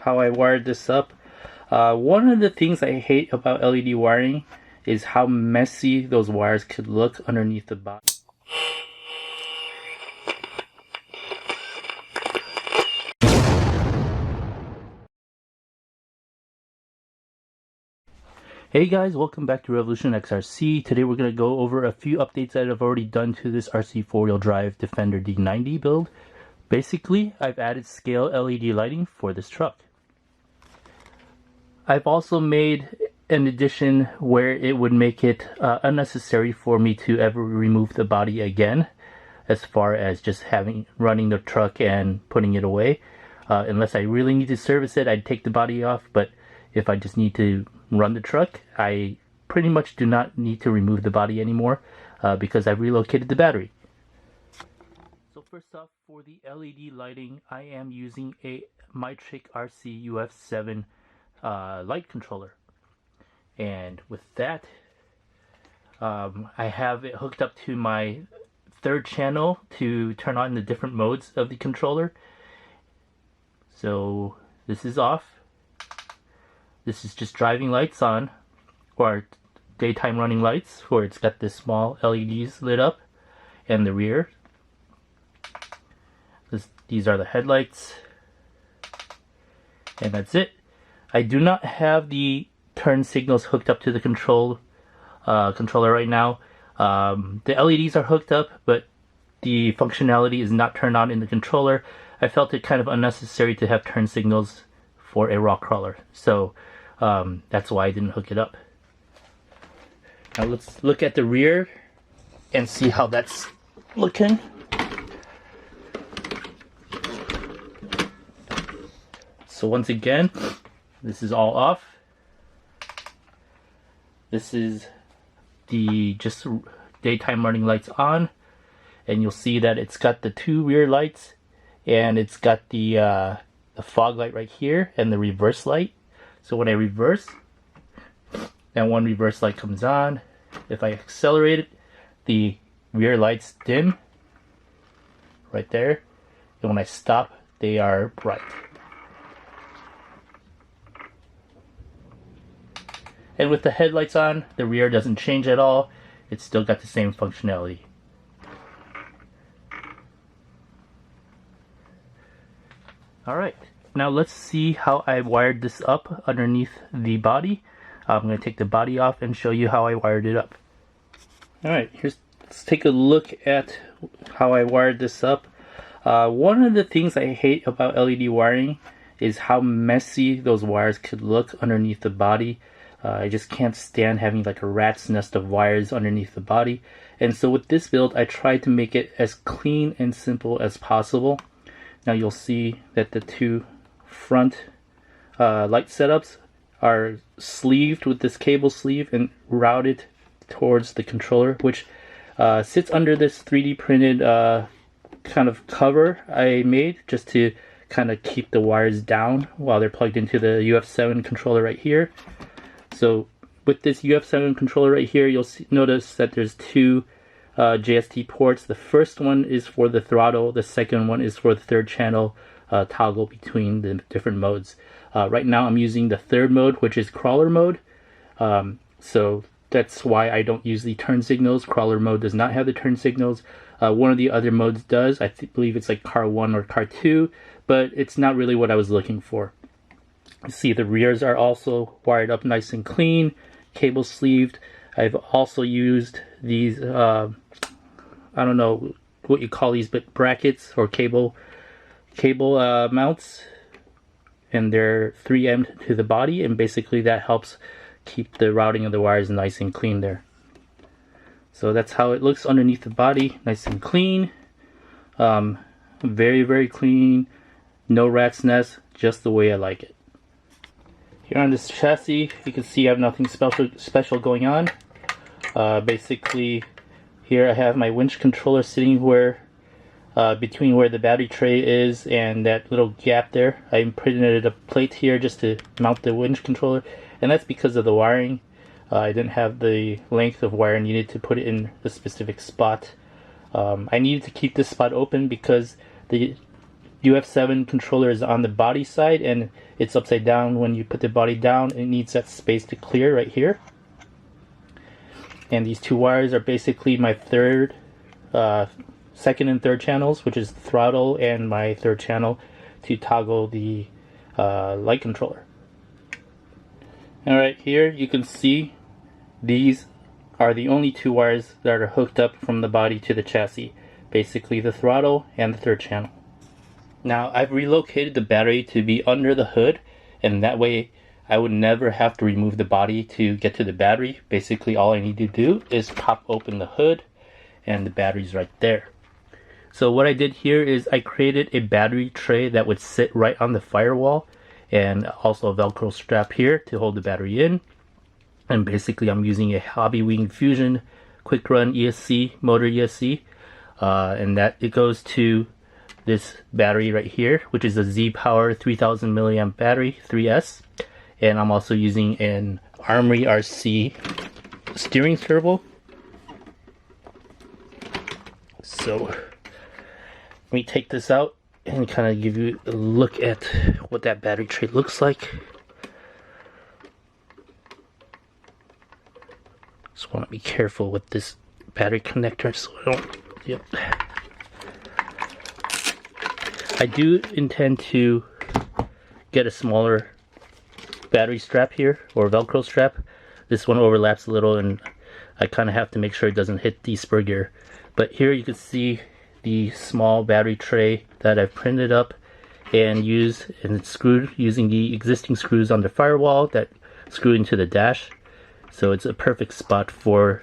how I wired this up. One of the things I hate about LED wiring is how messy those wires could look underneath the body. Hey guys, welcome back to Relocation XRC. Today we're going to go over a few updates that I've already done to this RC four-wheel drive Defender D90 build. Basically, I've added scale LED lighting for this truck. I've also made an addition where it would make it unnecessary for me to ever remove the body again, as far as just running the truck and putting it away. Unless I really need to service it, I'd take the body off, but if I just need to run the truck, I pretty much do not need to remove the body anymore because I've relocated the battery. So first off, for the LED lighting, I am using a myTrickRC UF7 light controller, and with that I have it hooked up to my third channel to turn on the different modes of the controller. So this is off. This is just driving lights on, or daytime running lights, where it's got this small LEDs lit up, and the rear. These are the headlights, and that's it. I do not have the turn signals hooked up to the controller right now. The LEDs are hooked up, but the functionality is not turned on in the controller. I felt it kind of unnecessary to have turn signals for a rock crawler, so that's why I didn't hook it up. Now let's look at the rear and see how that's looking. So once again, this is all off. This is the just daytime running lights on, and you'll see that it's got the two rear lights, and it's got the fog light right here and the reverse light. So when I reverse, and one reverse light comes on, if I accelerate it, the rear lights dim right there, and when I stop, they are bright. And with the headlights on, the rear doesn't change at all. It's still got the same functionality. Alright, now let's see how I wired this up underneath the body. I'm going to take the body off and show you how I wired it up. Alright, let's take a look at how I wired this up. One of the things I hate about LED wiring is how messy those wires could look underneath the body. I just can't stand having like a rat's nest of wires underneath the body. And so with this build, I tried to make it as clean and simple as possible. Now you'll see that the two front light setups are sleeved with this cable sleeve and routed towards the controller, which sits under this 3D printed kind of cover I made just to kind of keep the wires down while they're plugged into the UF7 controller right here. So with this UF7 controller right here, you'll notice that there's two JST ports. The first one is for the throttle, the second one is for the third channel toggle between the different modes. Right now I'm using the third mode, which is crawler mode. So that's why I don't use the turn signals. Crawler mode does not have the turn signals. One of the other modes does. I believe it's like car 1 or car 2, but it's not really what I was looking for. See, the rears are also wired up nice and clean, cable sleeved. I've also used these, I don't know what you call these, but brackets or cable mounts, and they're 3M'd to the body, and basically that helps keep the routing of the wires nice and clean there. So that's how it looks underneath the body, nice and clean, very, very clean, no rat's nest, just the way I like it. Here on this chassis, you can see I have nothing special going on. Basically, here I have my winch controller sitting where between where the battery tray is and that little gap there. I printed a plate here just to mount the winch controller, and that's because of the wiring. I didn't have the length of wire needed to put it in the specific spot. I needed to keep this spot open because the UF7 controller is on the body side and it's upside down. When you put the body down, it needs that space to clear right here. And these two wires are basically my second and third channels, which is the throttle and my third channel to toggle the light controller. Alright, here you can see these are the only two wires that are hooked up from the body to the chassis. Basically the throttle and the third channel. Now I've relocated the battery to be under the hood, and that way I would never have to remove the body to get to the battery. Basically all I need to do is pop open the hood and the battery's right there. So what I did here is I created a battery tray that would sit right on the firewall, and also a Velcro strap here to hold the battery in. And basically I'm using a Hobbywing Fusion quick run ESC, motor ESC, and that it goes to this battery right here, which is a Z-Power 3000 milliamp battery, 3S. And I'm also using an myTrickRC steering servo. So let me take this out and kind of give you a look at what that battery tray looks like. Just want to be careful with this battery connector so I don't, yep. I do intend to get a smaller battery strap here, or Velcro strap. This one overlaps a little and I kind of have to make sure it doesn't hit the spur gear. But here you can see the small battery tray that I've printed up and used, and it's screwed using the existing screws on the firewall that screw into the dash. So it's a perfect spot for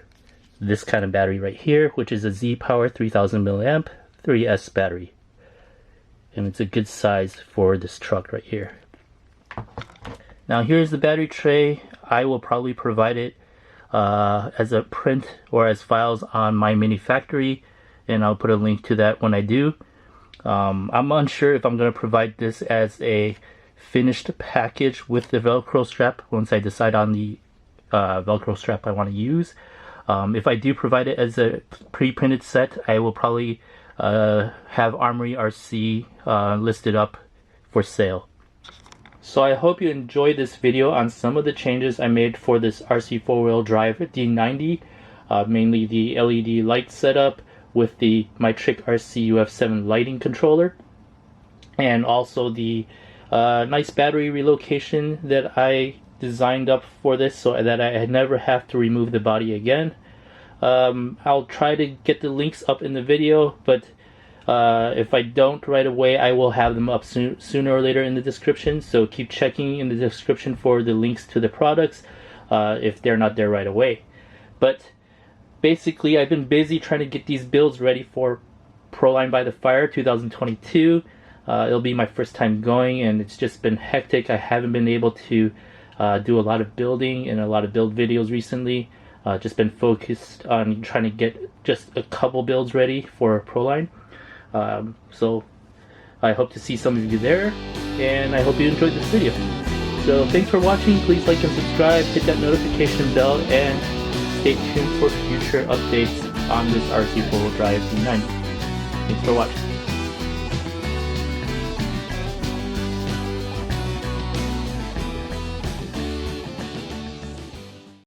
this kind of battery right here, which is a Z-Power 3000 milliamp 3S battery. And it's a good size for this truck right here. Now here's the battery tray. I will probably provide it as a print or as files on my mini factory, and I'll put a link to that when I do. I'm unsure if I'm going to provide this as a finished package with the Velcro strap once I decide on the Velcro strap I want to use. If I do provide it as a pre-printed set, I will probably have myTrickRC listed up for sale. So I hope you enjoyed this video on some of the changes I made for this RC4-wheel drive D90, mainly the LED light setup with the myTrickRC UF7 lighting controller, and also the nice battery relocation that I designed up for this so that I never have to remove the body again. I'll try to get the links up in the video, but if I don't right away, I will have them up sooner or later in the description, so keep checking in the description for the links to the products if they're not there right away. But basically I've been busy trying to get these builds ready for Proline by the Fire 2022. It'll be my first time going and it's just been hectic. I haven't been able to do a lot of building and a lot of build videos recently. Just been focused on trying to get just a couple builds ready for Proline. So I hope to see some of you there, and I hope you enjoyed this video. So thanks for watching. Please like and subscribe, hit that notification bell, and stay tuned for future updates on this RC4WD Drive D90. Thanks for watching.